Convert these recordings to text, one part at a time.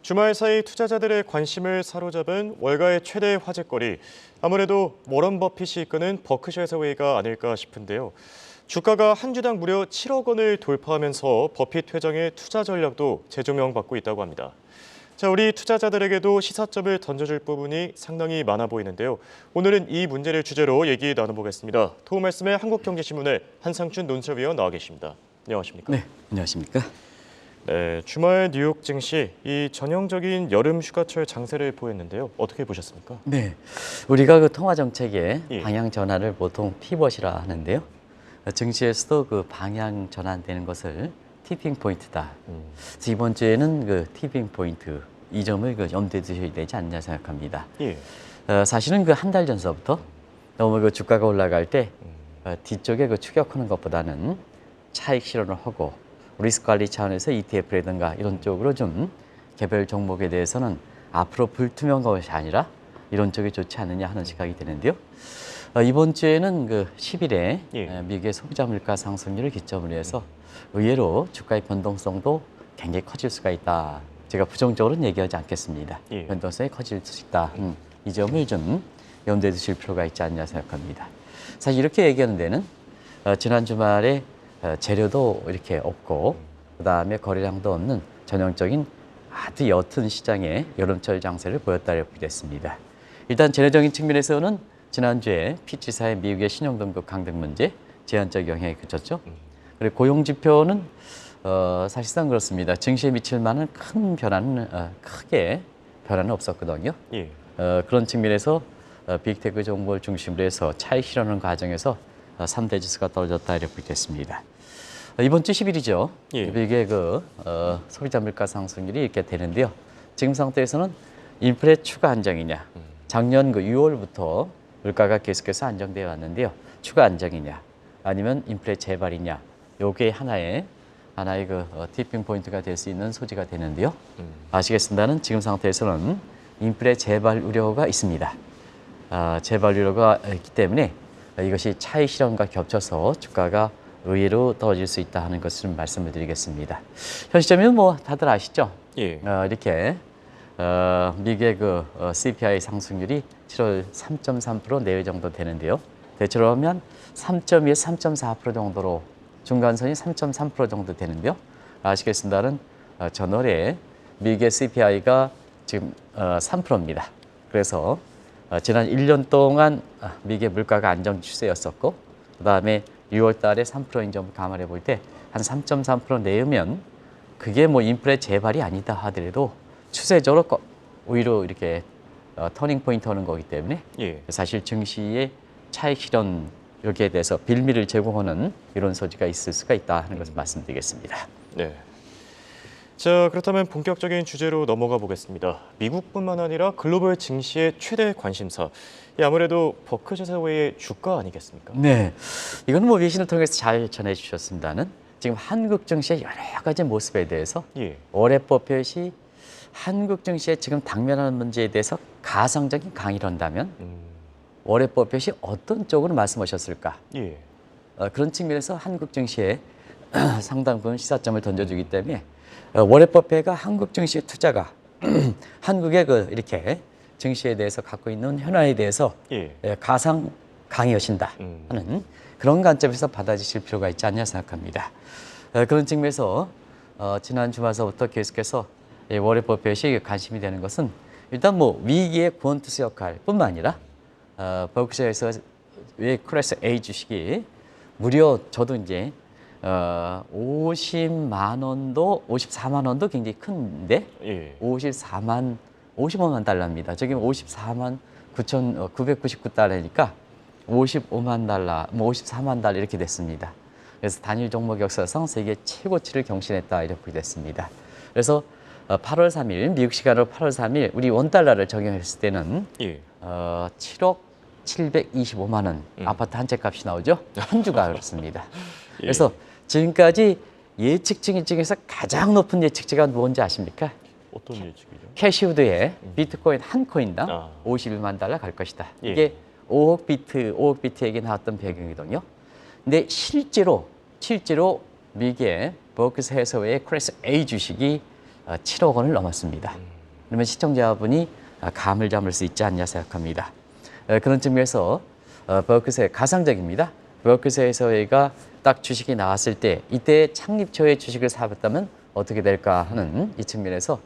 주말 사이 투자자들의 관심을 사로잡은 월가의 최대 화제거리, 아무래도 워런 버핏이 이끄는 버크셔 해서웨이가 아닐까 싶은데요. 주가가 한 주당 무려 7억 원을 돌파하면서 버핏 회장의 투자 전략도 재조명받고 있다고 합니다. 자, 우리 투자자들에게도 시사점을 던져줄 부분이 상당히 많아 보이는데요. 오늘은 이 문제를 주제로 얘기 나눠보겠습니다. 도움 말씀에 한국경제신문의 한상춘 논설위원 나와 계십니다. 안녕하십니까? 네, 안녕하십니까? 네, 주말 뉴욕 증시 이 전형적인 여름 휴가철 장세를 보였는데요. 어떻게 보셨습니까? 네, 우리가 그 통화 정책의 예. 방향 전환을 보통 피벗이라 하는데요. 증시에서도 그 방향 전환되는 것을 티핑 포인트다. 그래서 이번 주에는 그 티핑 포인트 이 점을 그 염두에 두셔야 되지 않냐 생각합니다. 예. 사실은 그 한 달 전서부터 너무 그 주가가 올라갈 때 뒤쪽에 그 추격하는 것보다는 차익 실현을 하고 리스크 관리 차원에서 ETF라든가 이런 쪽으로 좀 개별 종목에 대해서는 앞으로 불투명한 것이 아니라 이런 쪽이 좋지 않느냐 하는 시각이 되는데요. 이번 주에는 그 10일에 예. 미국의 소비자 물가 상승률을 기점으로 해서 의외로 주가의 변동성도 굉장히 커질 수가 있다. 제가 부정적으로는 얘기하지 않겠습니다. 예. 변동성이 커질 수 있다. 이 점을 좀 염두에 두실 필요가 있지 않냐 생각합니다. 사실 이렇게 얘기하는 데는 지난 주말에 재료도 이렇게 없고 그다음에 거래량도 없는 전형적인 아주 옅은 시장의 여름철 장세를 보였다 이렇게 됐습니다. 일단 재료적인 측면에서는 지난주에 피치사의 미국의 신용등급 강등 문제 제한적 영향이 그쳤죠. 그리고 고용지표는 사실상 그렇습니다. 증시에 미칠 만한 큰 변화는 크게 변화는 없었거든요. 예. 그런 측면에서 빅테크 종목을 중심으로 해서 차익 실현하는 과정에서 3대 지수가 떨어졌다 이렇게 됐습니다. 이번 주 10일이죠. 예. 이게 소비자 물가 상승률이 이렇게 되는데요. 지금 상태에서는 인플레 추가 안정이냐, 작년 그 6월부터 물가가 계속해서 안정되어 왔는데요. 추가 안정이냐, 아니면 인플레 재발이냐, 요게 하나의 그 티핑 포인트가 될 수 있는 소지가 되는데요. 아시겠습니다는 지금 상태에서는 인플레 재발 우려가 있습니다. 재발 우려가 있기 때문에 이것이 차익 실현과 겹쳐서 주가가 의외로 떨어질 수 있다 하는 것을 말씀을 드리겠습니다. 현 시점에는 뭐 다들 아시죠? 예. 이렇게 미국의 그 CPI 상승률이 7월 3.3% 내외 정도 되는데요. 대체로 하면 3.2에서 3.4% 정도로 중간선이 3.3% 정도 되는데요. 아시겠습니다는 전월에 미국의 CPI가 지금 3%입니다. 그래서 지난 1년 동안 미국의 물가가 안정 추세였었고 그다음에 6월 달에 3%인 점을 감안해 볼 때 한 3.3% 내으면 그게 뭐 인플레 재발이 아니다 하더라도 추세적으로 오히려 이렇게 터닝 포인트 하는 거기 때문에 예. 사실 증시의 차익 실현 여기에 대해서 빌미를 제공하는 이런 소지가 있을 수가 있다 하는 것을 말씀드리겠습니다. 네. 자, 그렇다면 본격적인 주제로 넘어가 보겠습니다. 미국뿐만 아니라 글로벌 증시의 최대 관심사. 아무래도 버크셔 해서웨이의 주가 아니겠습니까? 네, 이건 뭐 외신을 통해서 잘 전해주셨습니다는 지금 한국 증시의 여러 가지 모습에 대해서 예. 올해 버핏이 한국 증시에 지금 당면하는 문제에 대해서 가상적인 강의를 한다면 올해 버핏이 어떤 쪽으로 말씀하셨을까? 예. 그런 측면에서 한국 증시에 상당 부분 시사점을 던져주기 때문에 워렌 버핏가 한국 증시의 투자가 한국의 그 이렇게 증시에 대해서 갖고 있는 현안에 대해서 예. 가상 강의하신다 하는 그런 관점에서 받아주실 필요가 있지 않냐 생각합니다. 그런 측면에서 지난 주말서부터 계속해서 워렌 버핏이 관심이 되는 것은 일단 뭐 위기의 구원투수 역할뿐만 아니라 버크셔에서 왜 클래스 A 주식이 무려 저도 이제 50만 원도 54만 원도 굉장히 큰데 예. 55만 달러입니다. 저기 54만 9,999달러니까 55만 달러, 뭐 54만 달러 이렇게 됐습니다. 그래서 단일 종목 역사상 세계 최고치를 경신했다 이렇게 됐습니다. 그래서 8월 3일 미국 시간으로 8월 3일 우리 원달러를 적용했을 때는 예. 7억 725만 원 아파트 한 채 값이 나오죠. 한 주가 그렇습니다. 예. 그래서 지금까지 예측치 중에서 가장 높은 예측치가 뭔지 아십니까? 어떤 예측이죠? 캐시우드의 비트코인 한 코인당 51만 달러 갈 것이다. 예. 이게 5억 비트에게 나왔던 배경이거든요. 근데 실제로 미국의 버크셔 해서웨이 클래스 A 주식이 7억 원을 넘었습니다. 그러면 시청자분이 감을 잡을 수 있지 않냐 생각합니다. 그런 측면에서 버크셔 가상적입니다. 버크셔 해서웨이가 딱 주식이 나왔을 때 이때 창립 초에 주식을 사봤다면 어떻게 될까 하는 이 측면에서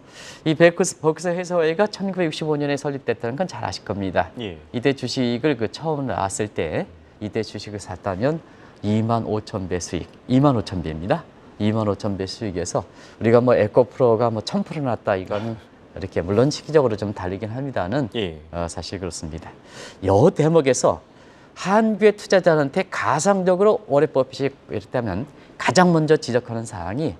이 버크셔 해서웨이가 1965년에 설립됐다는 건 잘 아실 겁니다. 예. 이때 주식을 처음 나왔을 때 이때 주식을 샀다면 25,000배 수익, 25,000배입니다. 25,000배 수익에서 우리가 뭐 에코프로가 뭐 1000% 났다 이거는 이렇게 물론 시기적으로 좀 다르긴 합니다는 예. 사실 그렇습니다. 이 대목에서 한국의 투자자한테 가상적으로 워렌 버핏이 이랬다면 가장 먼저 지적하는 사항이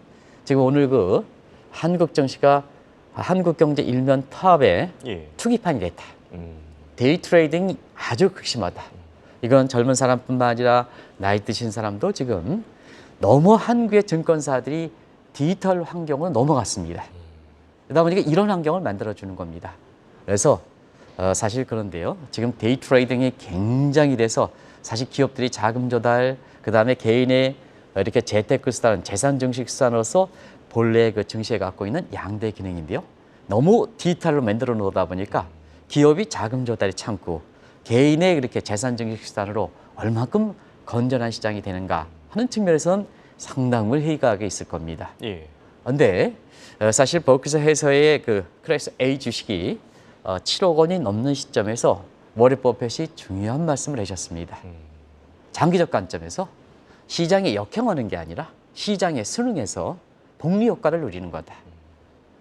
지금 오늘 그 한국 증시가 한국경제 일면 파업에 예. 투기판이 됐다. 음. 데이 트레이딩이 아주 극심하다. 이건 젊은 사람뿐만 아니라 나이 드신 사람도 지금 너무 한국의 증권사들이 디지털 환경으로 넘어갔습니다. 그러다 보니까 이런 환경을 만들어주는 겁니다. 그래서 사실 그런데요. 지금 데이 트레이딩이 굉장히 돼서 사실 기업들이 자금 조달, 그다음에 개인의 이렇게 재테크 수단, 재산 증식 수단으로서 본래 그 증시에 갖고 있는 양대 기능인데요. 너무 디지털로 만들어 놓다 보니까 기업이 자금 조달이 참고 개인의 이렇게 재산 증식 수단으로 얼마큼 건전한 시장이 되는가 하는 측면에서는 상당히 회의가 있을 겁니다. 예. 그런데 사실 버크셔 해서의 그 클래스 A 주식이 7억 원이 넘는 시점에서 워렌 버핏이 중요한 말씀을 하셨습니다. 장기적 관점에서 시장에 역행하는 게 아니라 시장에 순응해서 복리 효과를 누리는 거다.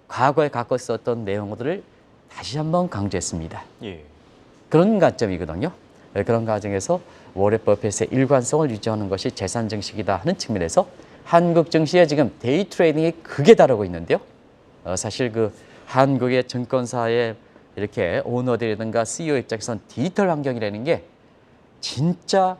과거에 갖고 있었던 내용들을 다시 한번 강조했습니다. 예. 그런 관점이거든요. 그런 과정에서 워렌 버핏의 일관성을 유지하는 것이 재산 증식이다 하는 측면에서 한국 증시에 지금 데이 트레이딩이 극에 달하고 있는데요. 사실 그 한국의 증권사의 이렇게 오너들이든가 CEO 입장에서는 디지털 환경이라는 게 진짜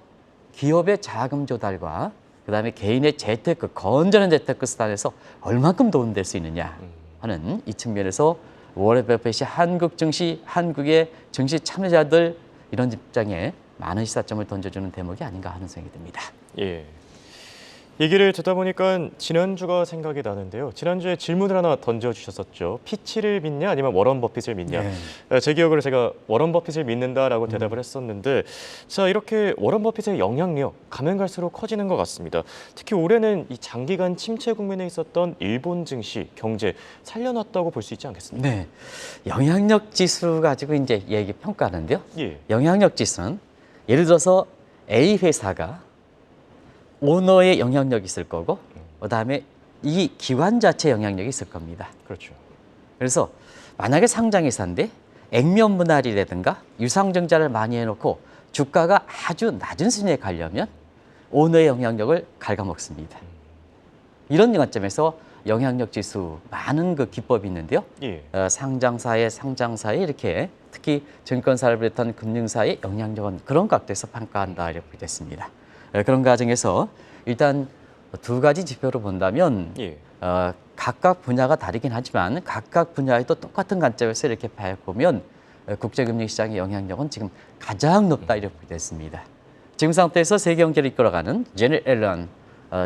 기업의 자금 조달과 그다음에 개인의 재테크, 건전한 재테크 수단에서 얼만큼 도움될 수 있느냐 하는 이 측면에서 워렌 버핏이 한국 증시, 한국의 증시 참여자들 이런 입장에 많은 시사점을 던져주는 대목이 아닌가 하는 생각이 듭니다. 예. 얘기를 듣다 보니까 지난주가 생각이 나는데요. 지난주에 질문을 하나 던져주셨었죠. 피치를 믿냐 아니면 워런 버핏을 믿냐. 네. 제 기억으로 제가 워런 버핏을 믿는다라고 대답을 했었는데 자 이렇게 워런 버핏의 영향력 가면 갈수록 커지는 것 같습니다. 특히 올해는 이 장기간 침체 국면에 있었던 일본 증시, 경제 살려놨다고 볼 수 있지 않겠습니까? 네. 영향력 지수 가지고 이제 얘기 평가하는데요. 예. 영향력 지수는 예를 들어서 A 회사가 오너의 영향력이 있을 거고 그다음에 이 기관 자체 영향력이 있을 겁니다. 그렇죠. 그래서 만약에 상장회사인데 액면 분할이라든가 유상증자를 많이 해놓고 주가가 아주 낮은 수준에 가려면 오너의 영향력을 갉아먹습니다. 이런 관점에서 영향력 지수 많은 그 기법이 있는데요. 예. 상장사의 이렇게 특히 증권사를 비롯한 금융사의 영향력은 그런 각도에서 평가한다 이렇게 됐습니다. 그런 과정에서 일단 두 가지 지표로 본다면 예. 각각 분야가 다르긴 하지만 각각 분야에도 똑같은 관점에서 이렇게 보면 국제금융시장의 영향력은 지금 가장 높다 이렇게 됐습니다. 지금 상태에서 세계 경제를 이끌어가는 제넷 앨런,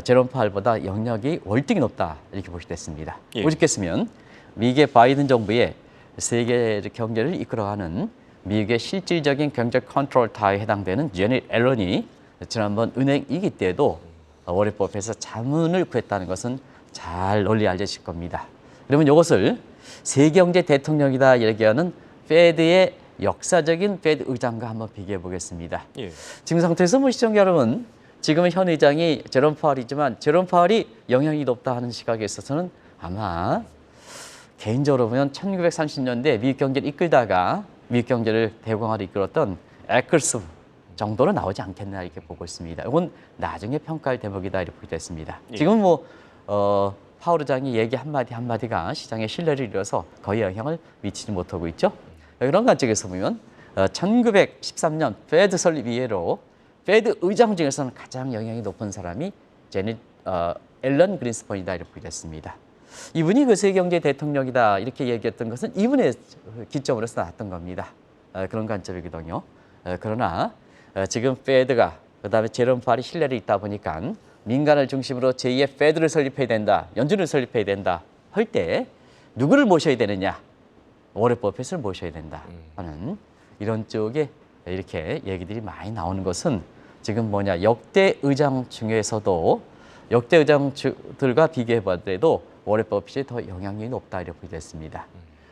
제롬 파월보다 영향력이 월등히 높다 이렇게 보시됐습니다. 예. 오죽했으면 미국의 바이든 정부의 세계 경제를 이끌어가는 미국의 실질적인 경제 컨트롤 타에 해당되는 제넷 앨런이 지난번 은행 위기 때도 워렌 버핏에서 자문을 구했다는 것은 잘 널리 알려질 겁니다. 그러면 이것을 세계경제 대통령이다 얘기하는 페드의 역사적인 페드 의장과 한번 비교해 보겠습니다. 예. 지금 상태에서 뭐 시청자 여러분, 지금은 현 의장이 제롬 파월이지만 제롬 파월이 영향이 높다 하는 시각에 있어서는 아마 개인적으로 보면 1930년대 미국 경제를 이끌다가 미국 경제를 대공화로 이끌었던 에클스 정도로 나오지 않겠나 이렇게 보고 있습니다. 이건 나중에 평가할 대목이다 이렇게 됐습니다. 예. 지금 뭐 파월 의장이 얘기 한마디 한마디가 시장에 신뢰를 잃어서 거의 영향을 미치지 못하고 있죠. 그런 관점에서 보면 1913년 페드 설립 이래로 페드 의장 중에서는 가장 영향이 높은 사람이 제넷 앨런 그린스펀이다 이렇게 됐습니다. 이분이 그 세계경제 대통령이다 이렇게 얘기했던 것은 이분의 기점으로서 나왔던 겁니다. 그런 관점이거든요. 그러나 지금 페드가 그다음에 제롬 파월이 신뢰를 있다 보니까 민간을 중심으로 제2의 페드를 설립해야 된다, 연준을 설립해야 된다 할 때 누구를 모셔야 되느냐? 워렌 버핏을 모셔야 된다 하는 이런 쪽에 이렇게 얘기들이 많이 나오는 것은 지금 뭐냐 역대 의장 중에서도 역대 의장들과 비교해 봐도 워렌 버핏이 더 영향력이 높다 이렇게 됐습니다.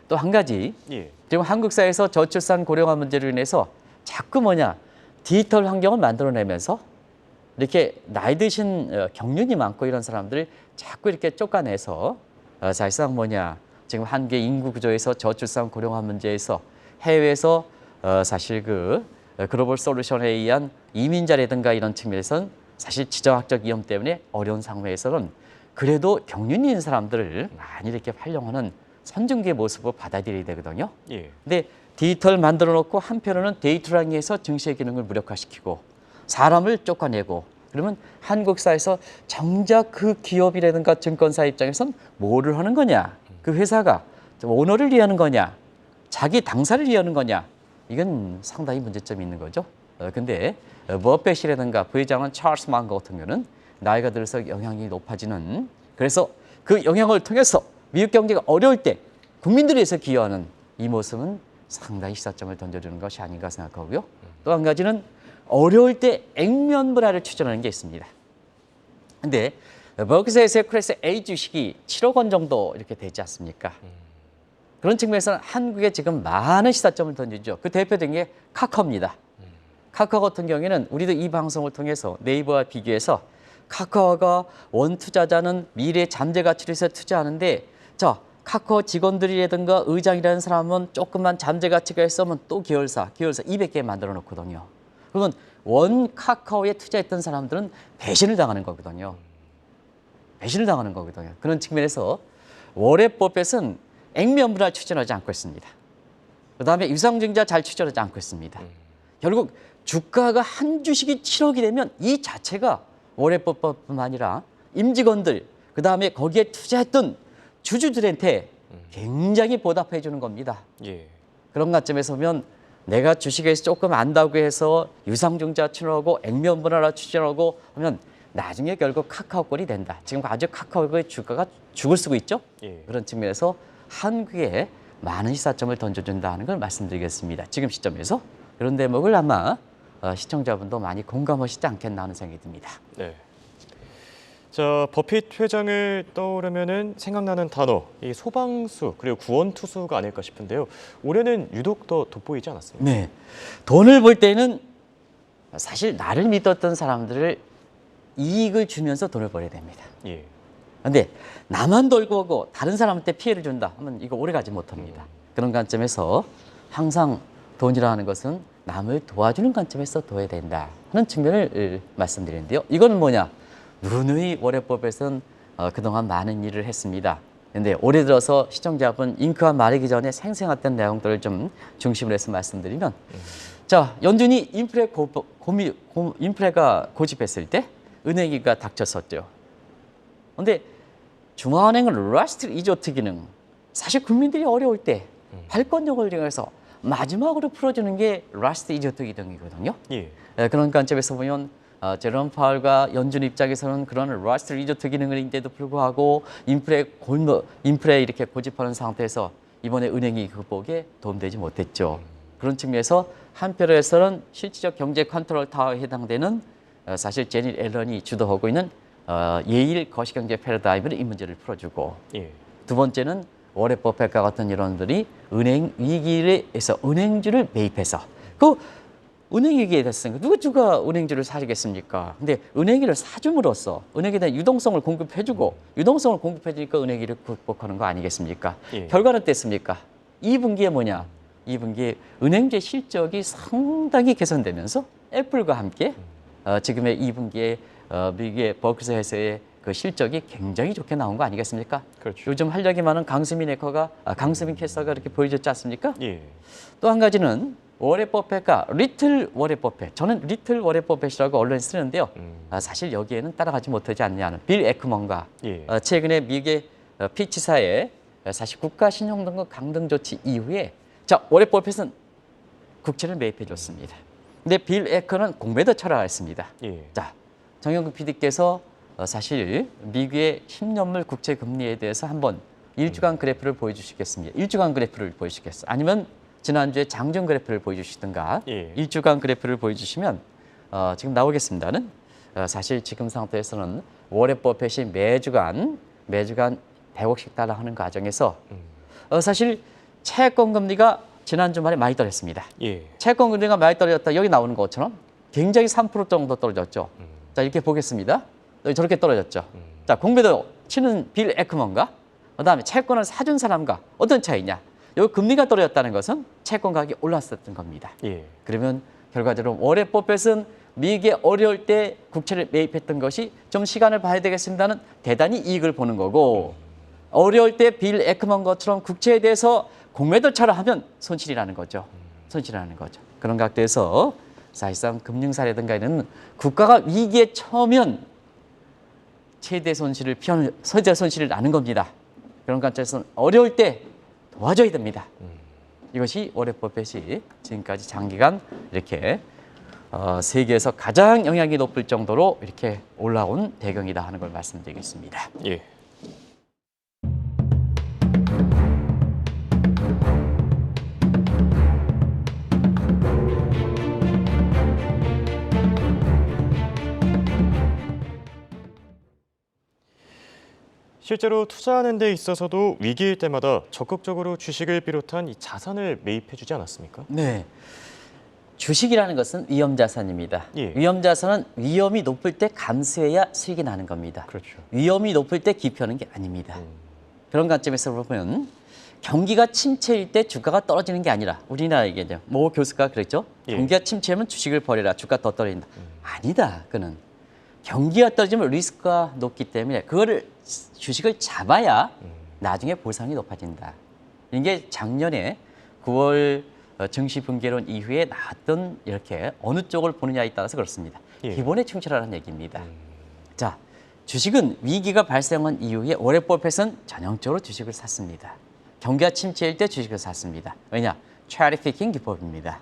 또 한 가지 예. 지금 한국 사회에서 저출산 고령화 문제로 인해서 자꾸 뭐냐 디지털 환경을 만들어내면서 이렇게 나이 드신 경륜이 많고 이런 사람들을 자꾸 이렇게 쫓아내서 사실상 뭐냐 지금 한국의 인구 구조에서 저출산 고령화 문제에서 해외에서 사실 그 글로벌 솔루션에 의한 이민자라든가 이런 측면에서는 사실 지정학적 위험 때문에 어려운 상황에서는 그래도 경륜이 있는 사람들을 많이 이렇게 활용하는 선진국의 모습을 받아들여야 되거든요. 예. 근데 디지털 만들어 놓고 한편으로는 데이터를 향해서 증시의 기능을 무력화시키고 사람을 쫓아내고 그러면 한국 사회에서 정작 그 기업이라든가 증권사 입장에선 뭐를 하는 거냐? 그 회사가 오너를 위하는 거냐? 자기 당사를 위하는 거냐? 이건 상당히 문제점이 있는 거죠. 근데 버핏이라든가 부회장은 찰스 망거 같은 경우는 나이가 들어서 영향이 높아지는 그래서 그 영향을 통해서 미국 경제가 어려울 때 국민들을 위해서 기여하는 이 모습은 상당히 시사점을 던져주는 것이 아닌가 생각하고요. 또 한 가지는 어려울 때 액면 분할을 추진하는 게 있습니다. 근데 버크셔에서의 크래스 A 주식이 7억 원 정도 이렇게 되지 않습니까? 그런 측면에서는 한국에 지금 많은 시사점을 던지죠. 그 대표적인 게 카카오입니다. 카카오 같은 경우에는 우리도 이 방송을 통해서 네이버와 비교해서 카카오가 원투자자는 미래 잠재 가치를 위해서 투자하는데 자 카카오 직원들이라든가 의장이라는 사람은 조금만 잠재 가치가 있으면 또 계열사 200개 만들어 놓거든요. 그러면 원 카카오에 투자했던 사람들은 배신을 당하는 거거든요. 배신을 당하는 거거든요. 그런 측면에서 워렌 버핏은 액면 분할 추진하지 않고 있습니다. 그다음에 유상증자 잘 추진하지 않고 있습니다. 결국 주가가 한 주식이 7억이 되면 이 자체가 워렌 버핏뿐만 아니라 임직원들 그다음에 거기에 투자했던 주주들한테 굉장히 보답해 주는 겁니다. 예. 그런 관점에서 보면 내가 주식에서 조금 안다고 해서 유상증자 추진하고 액면 분할화 추진하고 하면 나중에 결국 카카오권이 된다. 지금 아주 카카오의 주가가 죽을 쓰고 있죠. 예. 그런 측면에서 한국에 많은 시사점을 던져준다는 걸 말씀드리겠습니다. 지금 시점에서 그런 대목을 아마 시청자분도 많이 공감하시지 않겠나 하는 생각이 듭니다. 네. 자, 버핏 회장을 떠오르면은 생각나는 단어, 이 소방수 그리고 구원투수가 아닐까 싶은데요. 올해는 유독 더 돋보이지 않았습니까? 네, 돈을 벌 때는 사실 나를 믿었던 사람들을 이익을 주면서 돈을 벌어야 됩니다. 예. 근데 나만 돌고 오고 다른 사람한테 피해를 준다 하면 이거 오래가지 못합니다. 그런 관점에서 항상 돈이라는 것은 남을 도와주는 관점에서 둬야 된다 하는 측면을 말씀드리는데요. 이거는 뭐냐? 누누이 워렌 버핏은 그동안 많은 일을 했습니다. 그런데 올해 들어서 시청자분 잉크가 마르기 전에 생생했던 내용들을 좀 중심으로 해서 말씀드리면 자, 연준이 인플레가 고집했을 때 은행위기가 닥쳤었죠. 그런데 중앙은행은 라스트 리조트 기능 사실 국민들이 어려울 때 발권력을 이용해서 마지막으로 풀어주는 게 라스트 리조트 기능이거든요. 예. 그런 관점에서 보면 제롬 파월과 연준 입장에서는 그런 라스트 리조트 기능인데도 불구하고 인플레 이렇게 고집하는 상태에서 이번에 은행이 극복에 도움되지 못했죠. 그런 측면에서 한편에서는 실질적 경제 컨트롤 타워에 해당되는 사실 제닛 앨런이 주도하고 있는 예일 거시경제 패러다임으로 이 문제를 풀어주고 예. 두 번째는 워렌 버핏과 같은 이론들이 은행 위기에서 은행주를 매입해서 그 은행 위기에 됐으니까 누가 은행주를 사주겠습니까? 근데 은행위를 사줌으로써 은행에 대한 유동성을 공급해주고 유동성을 공급해주니까 은행위를 극복하는 거 아니겠습니까? 예. 결과는 어땠습니까? 2분기에 뭐냐? 2분기에 은행주의 실적이 상당히 개선되면서 애플과 함께 지금의 2분기에 미국의 버크셔 회사의 그 실적이 굉장히 좋게 나온 거 아니겠습니까? 그렇죠. 요즘 활력이 많은 강수민 캐서가 이렇게 보여줬지 않습니까? 예. 또 한 가지는 워렌 버핏과 리틀 워렌 버핏. 저는 리틀 워렌 버핏이라고 언론에 쓰는데요. 사실 여기에는 따라가지 못하지 않냐는 빌 에크먼과 예. 최근에 미국의 피치사의 사실 국가 신용등급 강등 조치 이후에 자 워렌 버핏은 국채를 매입해 줬습니다. 근데 빌 에크먼은 공매도 철회했습니다. 예. 자 정영국 PD께서 사실 미국의 10년물 국채 금리에 대해서 한번 일주간 그래프를 보여주시겠습니다. 일주간 그래프를 보여주시겠어요? 아니면 지난주에 장중 그래프를 보여주시든가 예. 일주간 그래프를 보여주시면 지금 나오겠습니다는 사실 지금 상태에서는 워렌 버핏이 매주간 100억씩 달러하는 과정에서 사실 채권 금리가 지난 주말에 많이 떨어졌습니다. 예. 채권 금리가 많이 떨어졌다. 여기 나오는 것처럼 굉장히 3% 정도 떨어졌죠. 자, 이렇게 보겠습니다. 저렇게 떨어졌죠. 자, 공매도 치는 빌 에크먼과 그다음에 채권을 사준 사람과 어떤 차이냐? 여기 금리가 떨어졌다는 것은 채권 가격이 올랐었던 겁니다. 예. 그러면 결과적으로 워렌 버핏은 미국이 어려울 때 국채를 매입했던 것이 좀 시간을 봐야 되겠습니다는 대단히 이익을 보는 거고 어려울 때 빌 에크먼 것처럼 국채에 대해서 공매도차를 하면 손실이라는 거죠. 손실이라는 거죠. 그런 각도에서 사실상 금융사라든가 이런 국가가 위기에 처하면 최대 손실을 피하는 최대 손실을 나는 겁니다. 그런 관점에서는 어려울 때 도와줘야 됩니다. 이것이 워렌 버핏이 지금까지 장기간 이렇게 세계에서 가장 영향이 높을 정도로 이렇게 올라온 배경이다 하는 걸 말씀드리겠습니다. 예. 실제로 투자하는 데 있어서도 위기일 때마다 적극적으로 주식을 비롯한 이 자산을 매입해주지 않았습니까? 네. 주식이라는 것은 위험 자산입니다. 예. 위험 자산은 위험이 높을 때 감소해야 수익이 나는 겁니다. 그렇죠. 위험이 높을 때 기피하는 게 아닙니다. 그런 관점에서 보면 경기가 침체일 때 주가가 떨어지는 게 아니라 우리나라 얘기죠. 모 교수가 그랬죠. 예. 경기가 침체하면 주식을 버려라. 주가 더 떨어진다. 아니다. 그는 경기가 떨어지면 리스크가 높기 때문에 그거를 주식을 잡아야 나중에 보상이 높아진다. 이게 작년에 9월 증시 붕괴론 이후에 나왔던 이렇게 어느 쪽을 보느냐에 따라서 그렇습니다. 예. 기본에 충실하라는 얘기입니다. 자, 주식은 위기가 발생한 이후에 워렌 버핏은 전형적으로 주식을 샀습니다. 경기가 침체일 때 주식을 샀습니다. 왜냐? 체리 피킹 기법입니다.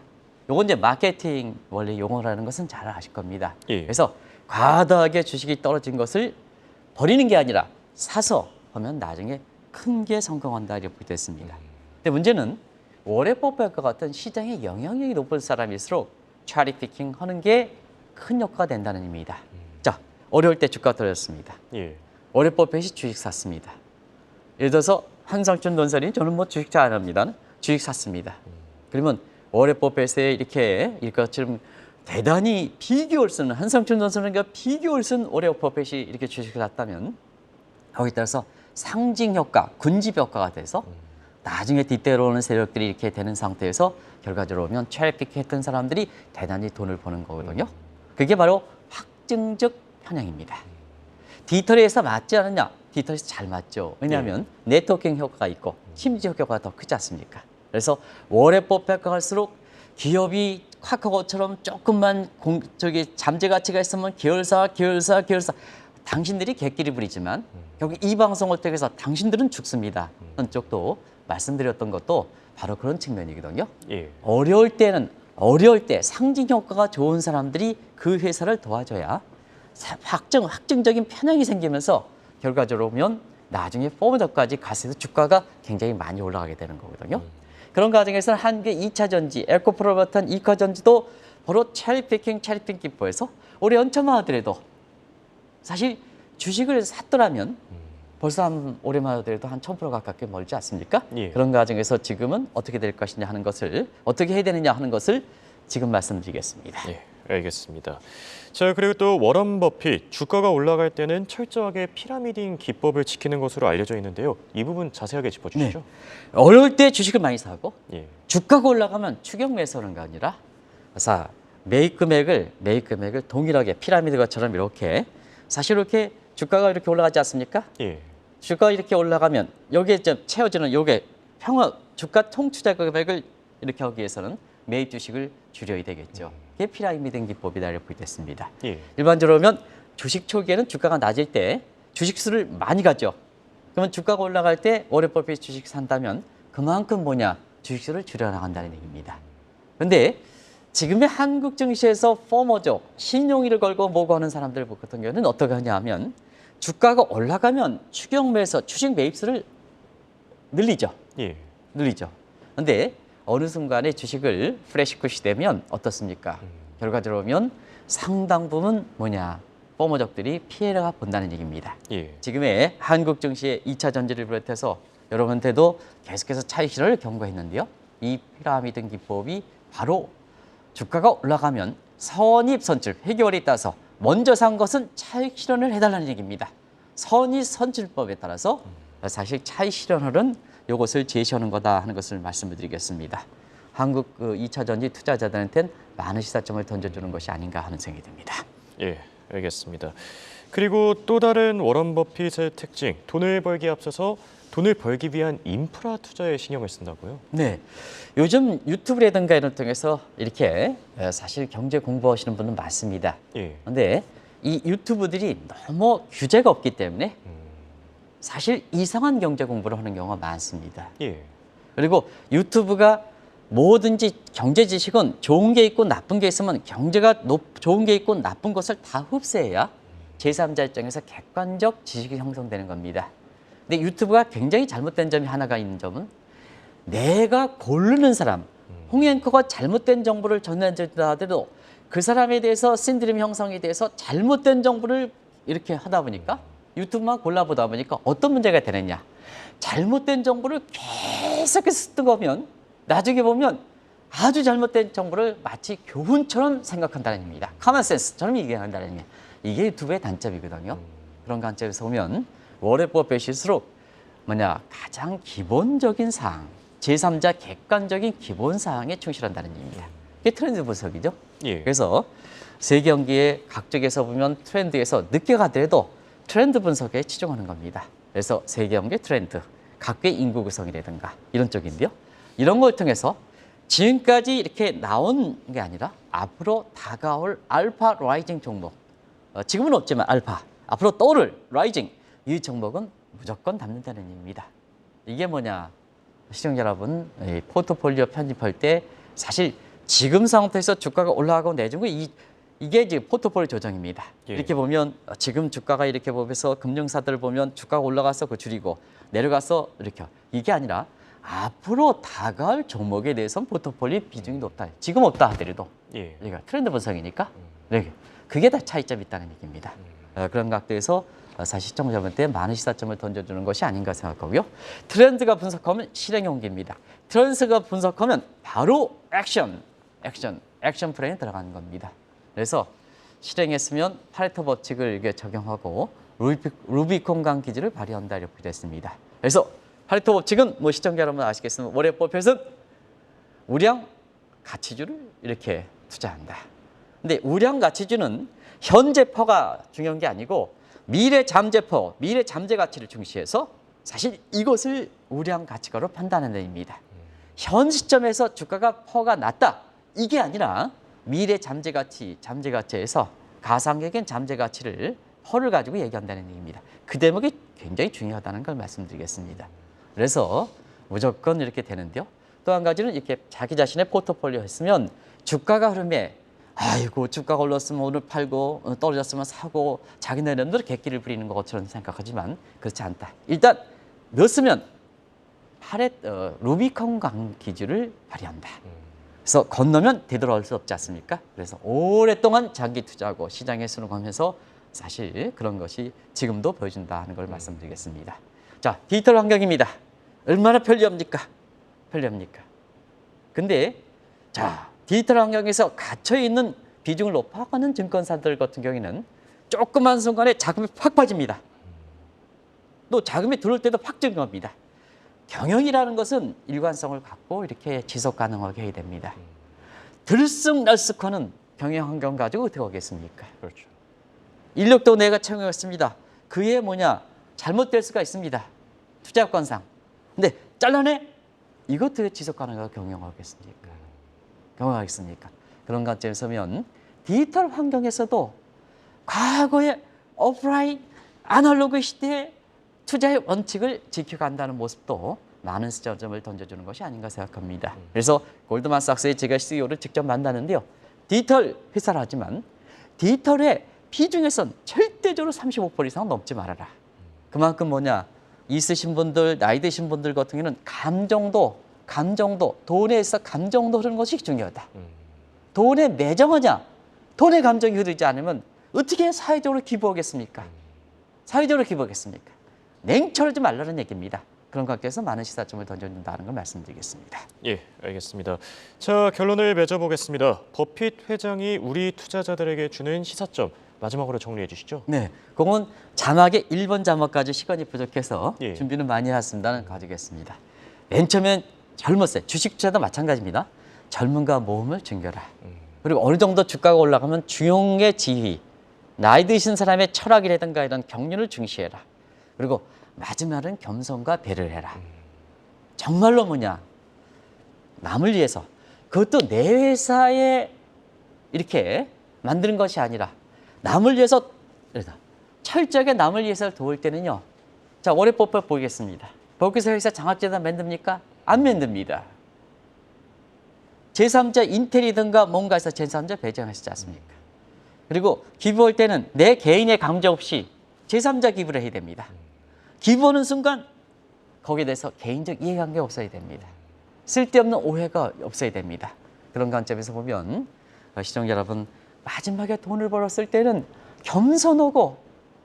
요건 이제 마케팅 원래 용어라는 것은 잘 아실 겁니다. 예. 그래서 과다하게 주식이 떨어진 것을 버리는 게 아니라 사서 하면 나중에 큰 게 성공한다 이렇게 됐습니다. 근데 문제는 워렌 버핏과 같은 시장에 영향력이 높은 사람일수록 체리 피킹 하는 게 큰 효과가 된다는 의미입니다. 자, 어려울 때 주가 떨어졌습니다. 예. 워렌 버핏이 주식 샀습니다. 예를 들어서 한상춘 논설이 저는 뭐 주식 잘 안 합니다. 주식 샀습니다. 그러면 워렌 버핏의 이렇게 이것처럼 대단히 비교를 쓰는 한상춘 논설과 비교를 쓴 워렌 버핏이 이렇게 주식을 샀다면 거기에 따라서 상징 효과, 군집 효과가 돼서 나중에 뒤따라오는 세력들이 이렇게 되는 상태에서 결과적으로 보면 체리피킹 했던 사람들이 대단히 돈을 버는 거거든요. 그게 바로 확증적 편향입니다. 디지털에서 맞지 않느냐? 디지털에서 잘 맞죠. 왜냐하면 네트워킹 효과가 있고 심지 효과가 더 크지 않습니까? 그래서 워렌 버핏과 갈수록 기업이 카카오처럼 조금만 잠재 가치가 있으면 계열사 당신들이 개끼리 부리지만 결국 이 방송을 통해서 당신들은 죽습니다. 그런 쪽도 말씀드렸던 것도 바로 그런 측면이거든요. 예. 어려울 때 상징 효과가 좋은 사람들이 그 회사를 도와줘야 확증적인 편향이 생기면서 결과적으로 보면 나중에 포머더까지 갔을 때 주가가 굉장히 많이 올라가게 되는 거거든요. 그런 과정에서는 한국의 2차 전지, 에코프로 같은 이차 전지도 바로 체리피킹 기법에서 올해 연초만 하더라도 사실 주식을 샀더라면 벌써 한 올해만 하더라도 한 1000% 가깝게 멀지 않습니까? 예. 그런 과정에서 지금은 어떻게 될 것이냐 하는 것을 어떻게 해야 되느냐 하는 것을 지금 말씀드리겠습니다. 예, 알겠습니다. 자, 그리고 또 워런 버핏 주가가 올라갈 때는 철저하게 피라미딩 기법을 지키는 것으로 알려져 있는데요. 이 부분 자세하게 짚어주시죠. 어려울 때 주식을 많이 사고 예. 주가가 올라가면 추격 매수하는 게 아니라 매입 금액을 동일하게 피라미드처럼 이렇게 사실 이렇게 주가가 이렇게 올라가지 않습니까? 예. 주가가 이렇게 올라가면 여기에 채워지는 요게 주가 총투자 금액을 이렇게 하기 위해서는 매입 주식을 줄여야 되겠죠. 그게 피라미드 기법이다 이렇게 됐습니다. 예. 일반적으로 보면 주식 초기에는 주가가 낮을 때 주식수를 많이 가죠. 그러면 주가가 올라갈 때 워렌 버핏 주식 산다면 그만큼 주식수를 줄여나간다는 얘기입니다. 그런데 지금의 한국 증시에서 포머죠. 신용일을 걸고 뭐고 하는 사람들 같은 경우는 어떻게 하냐 하면 주가가 올라가면 추격 매수, 주식 매입수를 늘리죠. 예. 늘리죠. 근데 어느 순간에 주식을 프레시쿠시 되면 어떻습니까? 결과적으로 보면 상당 부분 뭐냐? 포머족들이 피해가 본다는 얘기입니다. 예. 지금의 한국 증시의 2차 전지를 비롯해서 여러분한테도 계속해서 차익 실현을 경고했는데요. 이 피라미드 기법이 바로 주가가 올라가면 선입선출, 회계월에 따라서 먼저 산 것은 차익 실현을 해달라는 얘기입니다. 선입선출법에 따라서 사실 차익 실현을은 이것을 제시하는 거다 하는 것을 말씀을 드리겠습니다. 한국 2차 전지 투자자들한테는 많은 시사점을 던져주는 것이 아닌가 하는 생각이 듭니다. 예, 알겠습니다. 그리고 또 다른 워런 버핏의 특징, 돈을 벌기에 앞서서 돈을 벌기 위한 인프라 투자에 신경을 쓴다고요? 네, 요즘 유튜브라든가 이런 통해서 이렇게 사실 경제 공부하시는 분은 많습니다. 예. 그런데 이 유튜브들이 너무 규제가 없기 때문에 사실 이상한 경제 공부를 하는 경우가 많습니다. 예. 그리고 유튜브가 뭐든지 경제 지식은 좋은 게 있고 나쁜 게 있으면 경제가 좋은 게 있고 나쁜 것을 다 흡수해야 제3자 입장에서 객관적 지식이 형성되는 겁니다. 근데 유튜브가 굉장히 잘못된 점이 하나가 있는 점은 내가 고르는 사람, 홍 앵커가 잘못된 정보를 전해준다 하더라도 그 사람에 대해서 신드림 형성에 대해서 잘못된 정보를 이렇게 하다 보니까 유튜브만 골라보다 보니까 어떤 문제가 되느냐. 잘못된 정보를 계속해서 뜯어보면 나중에 보면 아주 잘못된 정보를 마치 교훈처럼 생각한다는 얘기입니다. 커먼센스처럼 얘기한다는 얘기예요. 이게 유튜브의 단점이거든요. 그런 관점에서 보면 워렌 버핏일수록 가장 기본적인 사항, 제3자 객관적인 기본 사항에 충실한다는 얘기입니다. 이게 트렌드 분석이죠. 예. 그래서 세계 경기의 각적에서 보면 트렌드에서 늦게 가더라도 트렌드 분석에 치중하는 겁니다. 그래서 세계 경기 트렌드, 각국의 인구 구성이라든가 이런 쪽인데요. 이런 걸 통해서 지금까지 이렇게 나온 게 아니라 앞으로 다가올 알파 라이징 종목, 지금은 없지만 알파, 앞으로 떠오를 라이징, 이 종목은 무조건 담는다는 얘기입니다. 이게 뭐냐? 시청자 여러분, 이 포트폴리오 편집할 때 사실 지금 상태에서 주가가 올라가고 내준 거 이게 이제 포트폴리오 조정입니다. 예. 이렇게 보면 지금 주가가 이렇게 보면서 금융사들 보면 주가가 올라가서 그 줄이고 내려가서 이렇게 이게 아니라 앞으로 다가올 종목에 대해서는 포트폴리오 비중이 높다. 지금 없다 하더라도 예. 그러니까 트렌드 분석이니까 그게 다 차이점이 있다는 얘기입니다. 그런 각도에서 사실 시청자분한테 많은 시사점을 던져주는 것이 아닌가 생각하고요. 트렌드가 분석하면 실행에 옮깁니다. 트렌드가 분석하면 바로 액션 플랜에 들어가는 겁니다. 그래서 실행했으면 파레토 법칙을 이게 적용하고 루비콘강 기준을 발휘한다 이렇게 됐습니다. 그래서 파레토 법칙은 뭐 시청자 여러분 아시겠습니까? 워렌 버핏은 우량 가치주를 이렇게 투자한다. 근데 우량 가치주는 현재퍼가 중요한 게 아니고 미래 잠재퍼, 미래 잠재 가치를 중시해서 사실 이것을 우량 가치가로 판단하는 데입니다. 현 시점에서 주가가 퍼가 낮다. 이게 아니라 미래 잠재 가치에서 가상적인 잠재 가치를 퍼를 가지고 얘기한다는 얘기입니다. 그 대목이 굉장히 중요하다는 걸 말씀드리겠습니다. 그래서 무조건 이렇게 되는데요. 또 한 가지는 이렇게 자기 자신의 포트폴리오 했으면 주가가 흐름에 아이고 주가가 올랐으면 오늘 팔고 떨어졌으면 사고 자기네들은 객기를 부리는 것처럼 생각하지만 그렇지 않다. 일단 넣었으면 루비콘 강 기준을 발휘한다. 그래서 건너면 되돌아올 수 없지 않습니까? 그래서 오랫동안 장기 투자하고 시장에 수능하면서 사실 그런 것이 지금도 보여준다 하는 걸 말씀드리겠습니다. 자, 디지털 환경입니다. 얼마나 편리합니까? 편리합니까? 근데 자, 디지털 환경에서 갇혀있는 비중을 높아가는 증권사들 같은 경우에는 조그만 순간에 자금이 팍 빠집니다. 또 자금이 들어올 때도 팍 증가합니다. 경영이라는 것은 일관성을 갖고 이렇게 지속 가능하게 해야 됩니다. 들쑥날쑥하는 경영 환경 가지고 어떻게 하겠습니까? 그렇죠. 인력도 내가 채용했습니다. 그게 뭐냐? 잘못될 수가 있습니다. 투자권상. 근데 잘라내? 이거 어떻게 지속 가능하게 경영하겠습니까? 경영하겠습니까? 그런 관점에서 보면 디지털 환경에서도 과거의 오프라인 아날로그 시대의 투자의 원칙을 지켜간다는 모습도 많은 시점을 던져주는 것이 아닌가 생각합니다. 그래서 골드만삭스의 제가 CEO를 직접 만나는데요. 디지털 회사를 하지만 디지털의 비중에선 절대적으로 35% 이상 넘지 말아라. 그만큼 뭐냐? 있으신 분들, 나이 드신 분들 같은 경우는 감정도, 돈에 있어 감정도 흐르는 것이 중요하다. 돈에 매정하냐, 돈에 감정이 흐르지 않으면 어떻게 사회적으로 기부하겠습니까? 사회적으로 기부하겠습니까? 냉철하지 말라는 얘기입니다. 그런 관계에서 많은 시사점을 던져준다는 걸 말씀드리겠습니다. 예, 알겠습니다. 자, 결론을 맺어보겠습니다. 버핏 회장이 우리 투자자들에게 주는 시사점 마지막으로 정리해 주시죠. 네, 그건 자막의 1번 자막까지 시간이 부족해서 예. 준비는 많이 해왔습니다는 가지겠습니다. 맨 처음엔 젊었어요. 주식 투자도 마찬가지입니다. 젊은가 모험을 즐겨라. 그리고 어느 정도 주가가 올라가면 중용의 지위, 나이 드신 사람의 철학이라든가 이런 경륜을 중시해라. 그리고 마지막은 겸손과 배려를 해라. 정말로 뭐냐? 남을 위해서. 그것도 내 회사에 이렇게 만드는 것이 아니라 남을 위해서, 철저하게 남을 위해서 도울 때는요. 자, 워렌 버핏 보겠습니다. 버핏 회사 장학재단 만듭니까? 안 만듭니다. 제3자 인텔이든가 뭔가에서 제3자 배정하시지 않습니까? 그리고 기부할 때는 내 개인의 강조 없이 제3자 기부를 해야 됩니다. 기부하는 순간 거기에 대해서 개인적 이해관계가 없어야 됩니다. 쓸데없는 오해가 없어야 됩니다. 그런 관점에서 보면 시청자 여러분, 마지막에 돈을 벌었을 때는 겸손하고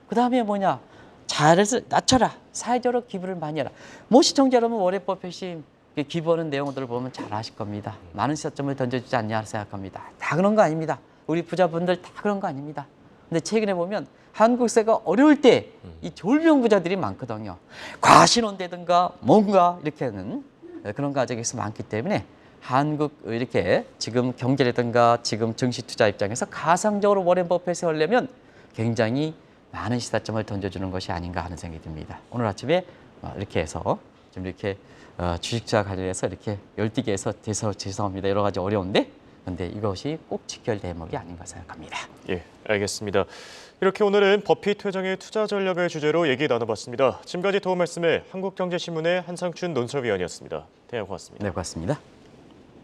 그다음에 뭐냐, 잘해서 낮춰라, 사회적으로 기부를 많이 해라. 뭐 시청자 여러분, 워렌 버핏이 기부하는 내용들을 보면 잘 아실 겁니다. 많은 시사점을 던져주지 않냐 생각합니다. 다 그런 거 아닙니다. 우리 부자분들 다 그런 거 아닙니다. 근데 최근에 보면 한국세가 어려울 때 이 졸병 부자들이 많거든요. 과신혼되든가 뭔가 이렇게 하는 그런 가정에서 많기 때문에 한국 이렇게 지금 경제라든가 지금 증시 투자 입장에서 가상적으로 워렌 버핏을 하려면 굉장히 많은 시사점을 던져주는 것이 아닌가 하는 생각이 듭니다. 오늘 아침에 이렇게 해서 좀 이렇게 주식투자 관련해서 이렇게 열띠게 해서 죄송합니다. 여러 가지 어려운데 근데 이것이 꼭 지켜야 할 대목이 아닌가 생각합니다. 예, 알겠습니다. 이렇게 오늘은 버핏 회장의 투자 전략을 주제로 얘기 나눠봤습니다. 지금까지 도움 말씀에 한국경제신문의 한상춘 논설위원이었습니다. 대화 고맙습니다. 네, 고맙습니다.